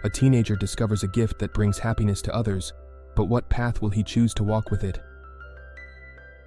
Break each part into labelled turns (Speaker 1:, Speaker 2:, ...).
Speaker 1: A teenager discovers a gift that brings happiness to others, but what path will he choose to walk with it?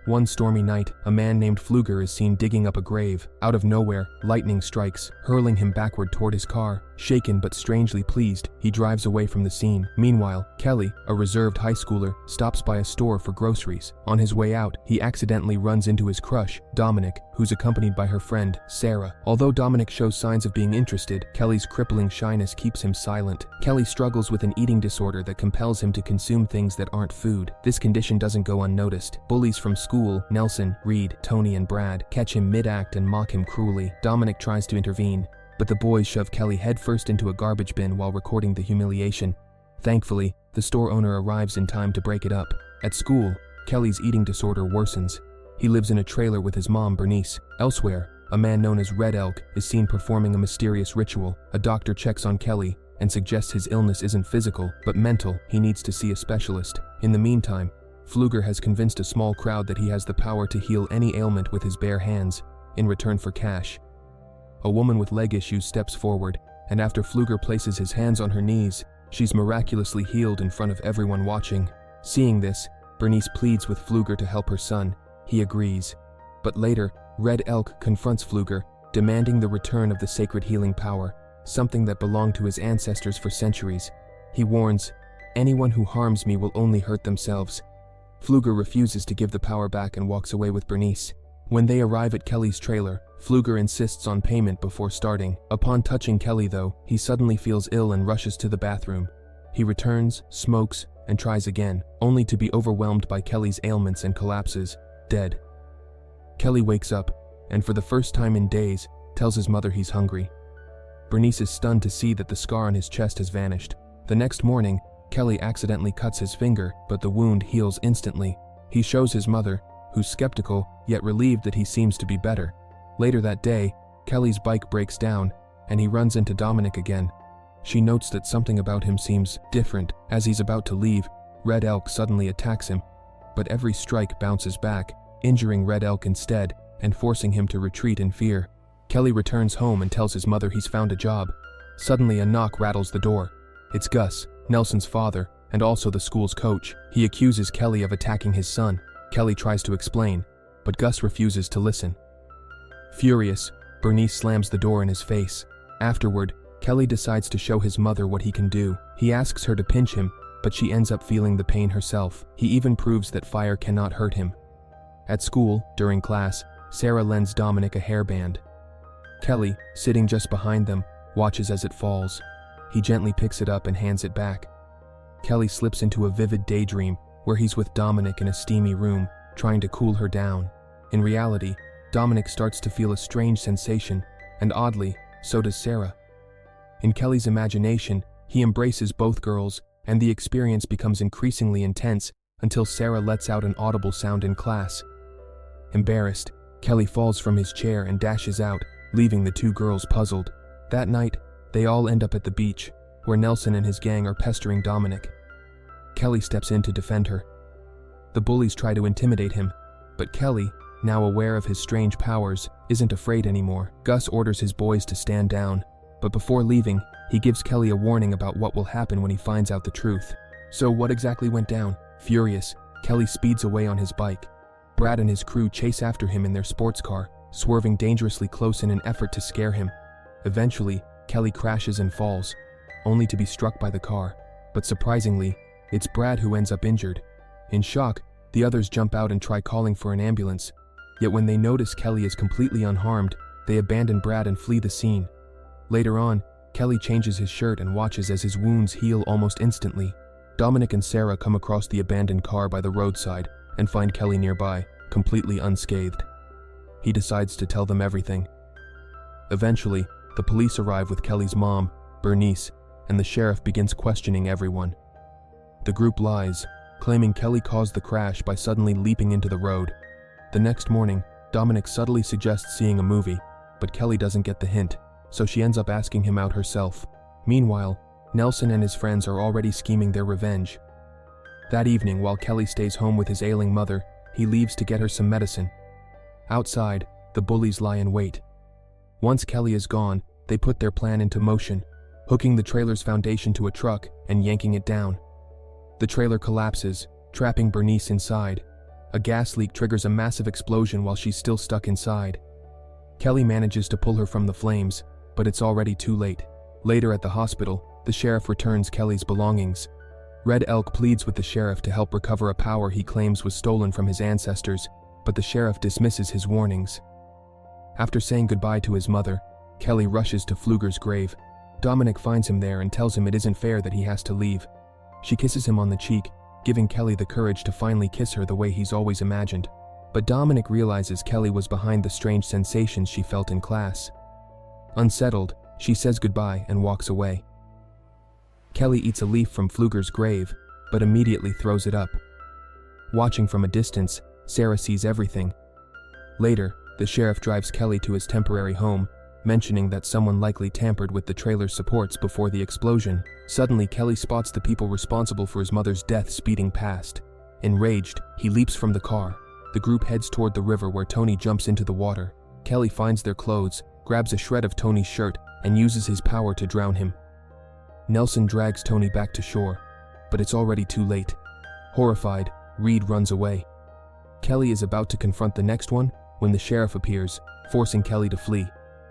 Speaker 1: One stormy night, a man named Pfluger is seen digging up a grave. Out of nowhere, lightning strikes, hurling him backward toward his car. Shaken but strangely pleased, he drives away from the scene. Meanwhile, Kelly, a reserved high schooler, stops by a store for groceries. On his way out, he accidentally runs into his crush, Dominic, who's accompanied by her friend, Sarah. Although Dominic shows signs of being interested, Kelly's crippling shyness keeps him silent. Kelly struggles with an eating disorder that compels him to consume things that aren't food. This condition doesn't go unnoticed. Bullies from school, Nelson, Reed, Tony, and Brad, catch him mid-act and mock him cruelly. Dominic tries to intervene, but the boys shove Kelly headfirst into a garbage bin while recording the humiliation. Thankfully, the store owner arrives in time to break it up. At school, Kelly's eating disorder worsens. He lives in a trailer with his mom, Bernice. Elsewhere, a man known as Red Elk is seen performing a mysterious ritual. A doctor checks on Kelly and suggests his illness isn't physical, but mental. He needs to see a specialist. In the meantime, Pfluger has convinced a small crowd that he has the power to heal any ailment with his bare hands, in return for cash. A woman with leg issues steps forward, and after Pfluger places his hands on her knees, she's miraculously healed in front of everyone watching. Seeing this, Bernice pleads with Pfluger to help her son. He agrees. But later, Red Elk confronts Pfluger, demanding the return of the sacred healing power, something that belonged to his ancestors for centuries. He warns, "Anyone who harms me will only hurt themselves." Pfluger refuses to give the power back and walks away with Bernice. When they arrive at Kelly's trailer, Pfluger insists on payment before starting. Upon touching Kelly, though, he suddenly feels ill and rushes to the bathroom. He returns, smokes, and tries again, only to be overwhelmed by Kelly's ailments and collapses, dead. Kelly wakes up, and for the first time in days, tells his mother he's hungry. Bernice is stunned to see that the scar on his chest has vanished. The next morning, Kelly accidentally cuts his finger, but the wound heals instantly. He shows his mother, who's skeptical, yet relieved that he seems to be better. Later that day, Kelly's bike breaks down, and he runs into Dominic again. She notes that something about him seems different. As he's about to leave, Red Elk suddenly attacks him, but every strike bounces back, injuring Red Elk instead, and forcing him to retreat in fear. Kelly returns home and tells his mother he's found a job. Suddenly a knock rattles the door. It's Gus, Nelson's father, and also the school's coach. He accuses Kelly of attacking his son. Kelly tries to explain, but Gus refuses to listen. Furious, Bernice slams the door in his face. Afterward, Kelly decides to show his mother what he can do. He asks her to pinch him, but she ends up feeling the pain herself. He even proves that fire cannot hurt him. At school, during class, Sarah lends Dominic a hairband. Kelly, sitting just behind them, watches as it falls. He gently picks it up and hands it back. Kelly slips into a vivid daydream where he's with Dominic in a steamy room, trying to cool her down. In reality, Dominic starts to feel a strange sensation, and oddly, so does Sarah. In Kelly's imagination, he embraces both girls, and the experience becomes increasingly intense until Sarah lets out an audible sound in class. Embarrassed, Kelly falls from his chair and dashes out, leaving the two girls puzzled. That night, they all end up at the beach, where Nelson and his gang are pestering Dominic. Kelly steps in to defend her. The bullies try to intimidate him, but Kelly, now aware of his strange powers, isn't afraid anymore. Gus orders his boys to stand down, but before leaving, he gives Kelly a warning about what will happen when he finds out the truth. So what exactly went down? Furious, Kelly speeds away on his bike. Brad and his crew chase after him in their sports car, swerving dangerously close in an effort to scare him. Eventually, Kelly crashes and falls, only to be struck by the car. But surprisingly, it's Brad who ends up injured. In shock, the others jump out and try calling for an ambulance. Yet when they notice Kelly is completely unharmed, they abandon Brad and flee the scene. Later on, Kelly changes his shirt and watches as his wounds heal almost instantly. Dominic and Sarah come across the abandoned car by the roadside and find Kelly nearby, completely unscathed. He decides to tell them everything. Eventually, the police arrive with Kelly's mom, Bernice, and the sheriff begins questioning everyone. The group lies, claiming Kelly caused the crash by suddenly leaping into the road. The next morning, Dominic subtly suggests seeing a movie, but Kelly doesn't get the hint, so she ends up asking him out herself. Meanwhile, Nelson and his friends are already scheming their revenge. That evening, while Kelly stays home with his ailing mother, he leaves to get her some medicine. Outside, the bullies lie in wait. Once Kelly is gone, they put their plan into motion, hooking the trailer's foundation to a truck and yanking it down. The trailer collapses, trapping Bernice inside. A gas leak triggers a massive explosion while she's still stuck inside. Kelly manages to pull her from the flames, but it's already too late. Later at the hospital, the sheriff returns Kelly's belongings. Red Elk pleads with the sheriff to help recover a power he claims was stolen from his ancestors, but the sheriff dismisses his warnings. After saying goodbye to his mother, Kelly rushes to Pfluger's grave. Dominic finds him there and tells him it isn't fair that he has to leave. She kisses him on the cheek, giving Kelly the courage to finally kiss her the way he's always imagined. But Dominic realizes Kelly was behind the strange sensations she felt in class. Unsettled, she says goodbye and walks away. Kelly eats a leaf from Pfluger's grave, but immediately throws it up. Watching from a distance, Sarah sees everything. Later, the sheriff drives Kelly to his temporary home, mentioning that someone likely tampered with the trailer's supports before the explosion. Suddenly, Kelly spots the people responsible for his mother's death speeding past. Enraged, he leaps from the car. The group heads toward the river where Tony jumps into the water. Kelly finds their clothes, grabs a shred of Tony's shirt, and uses his power to drown him. Nelson drags Tony back to shore, but it's already too late. Horrified, Reed runs away. Kelly is about to confront the next one when the sheriff appears, forcing Kelly to flee.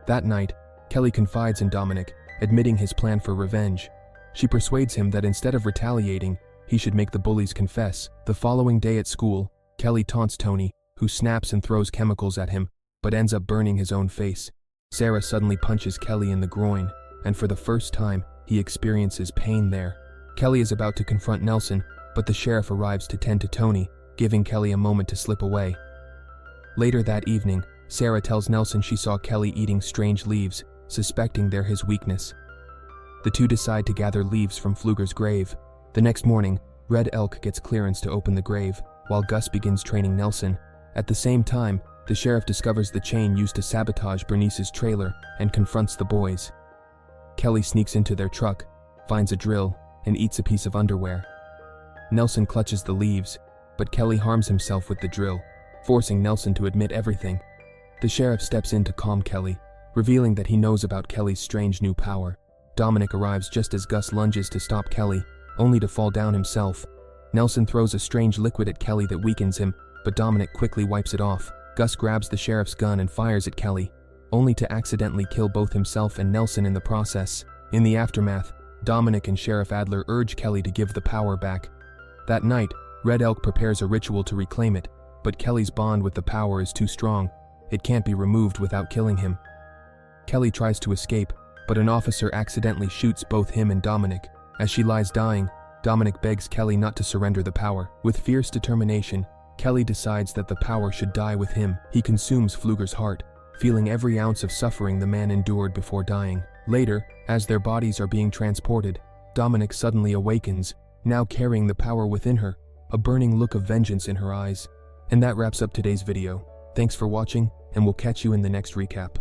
Speaker 1: That night, Kelly confides in Dominic, admitting his plan for revenge. She persuades him that instead of retaliating, he should make the bullies confess. The following day at school, Kelly taunts Tony, who snaps and throws chemicals at him, but ends up burning his own face. Sarah suddenly punches Kelly in the groin, and for the first time, he experiences pain there. Kelly is about to confront Nelson, but the sheriff arrives to tend to Tony, giving Kelly a moment to slip away. Later that evening, Sarah tells Nelson she saw Kelly eating strange leaves, suspecting they're his weakness. The two decide to gather leaves from Pfluger's grave. The next morning, Red Elk gets clearance to open the grave, while Gus begins training Nelson. At the same time, the sheriff discovers the chain used to sabotage Bernice's trailer and confronts the boys. Kelly sneaks into their truck, finds a drill, and eats a piece of underwear. Nelson clutches the leaves, but Kelly harms himself with the drill, forcing Nelson to admit everything. The sheriff steps in to calm Kelly, revealing that he knows about Kelly's strange new power. Dominic arrives just as Gus lunges to stop Kelly, only to fall down himself. Nelson throws a strange liquid at Kelly that weakens him, but Dominic quickly wipes it off. Gus grabs the sheriff's gun and fires at Kelly, only to accidentally kill both himself and Nelson in the process. In the aftermath, Dominic and Sheriff Adler urge Kelly to give the power back. That night, Red Elk prepares a ritual to reclaim it, but Kelly's bond with the power is too strong. It can't be removed without killing him. Kelly tries to escape, but an officer accidentally shoots both him and Dominic. As she lies dying, Dominic begs Kelly not to surrender the power. With fierce determination, Kelly decides that the power should die with him. He consumes Pfluger's heart, feeling every ounce of suffering the man endured before dying. Later, as their bodies are being transported, Dominic suddenly awakens, now carrying the power within her, a burning look of vengeance in her eyes. And that wraps up today's video. Thanks for watching, and we'll catch you in the next recap.